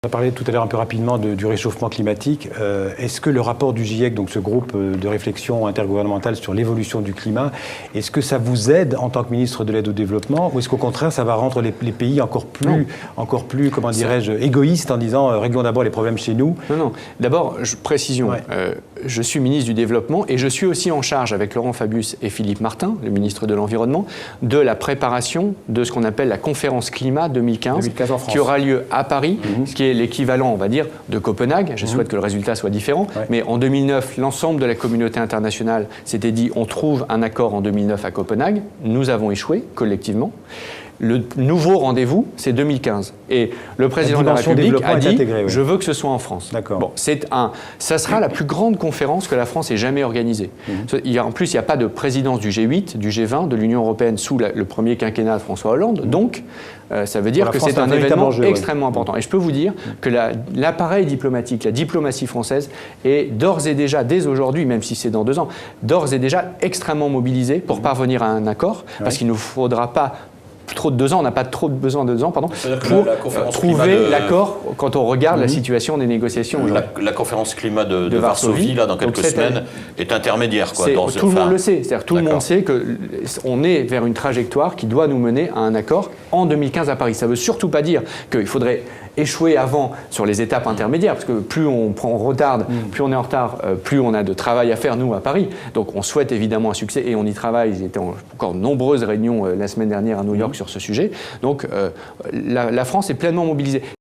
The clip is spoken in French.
On a parlé tout à l'heure un peu rapidement du réchauffement climatique. Est-ce que le rapport du GIEC, donc ce groupe de réflexion intergouvernementale sur l'évolution du climat, est-ce que ça vous aide en tant que ministre de l'aide au développement ou est-ce qu'au contraire ça va rendre les pays encore plus, comment dirais-je, égoïstes en disant réglons d'abord les problèmes chez nous? Non. D'abord, précision, je suis ministre du développement et je suis aussi en charge avec Laurent Fabius et Philippe Martin, le ministre de l'Environnement, de la préparation de ce qu'on appelle la conférence climat 2015 qui aura lieu à Paris, ce qui est l'équivalent, on va dire, de Copenhague. Je souhaite que le résultat soit différent. Mais en 2009, l'ensemble de la communauté internationale s'était dit on trouve un accord en 2009 à Copenhague. Nous avons échoué collectivement. Le nouveau rendez-vous, c'est 2015. Et le président de la République a dit je veux que ce soit en France. Bon, ça sera la plus grande conférence que la France ait jamais organisée. En plus, il n'y a pas de présidence du G8, du G20, de l'Union européenne sous le premier quinquennat de François Hollande. Donc, ça veut dire que c'est un événement extrêmement important. Et je peux vous dire que l'appareil diplomatique, la diplomatie française est d'ores et déjà, dès aujourd'hui, même si c'est dans 2 ans, d'ores et déjà extrêmement mobilisée pour parvenir à un accord, parce qu'il ne nous faudra pas trop de 2 ans, on n'a pas trop besoin de 2 ans, pour trouver l'accord quand on regarde la situation des négociations. La conférence climat de Varsovie, là, dans quelques semaines, est intermédiaire. Quoi, tout le monde le sait. C'est-à-dire tout le monde sait qu'on est vers une trajectoire qui doit nous mener à un accord en 2015 à Paris. Ça ne veut surtout pas dire qu'il faudrait échouer avant sur les étapes intermédiaires, parce que plus on retarde, plus on est en retard, plus on a de travail à faire, nous, à Paris. Donc on souhaite évidemment un succès et on y travaille. Il y a encore de nombreuses réunions la semaine dernière à New York sur ce sujet. Donc la France est pleinement mobilisée.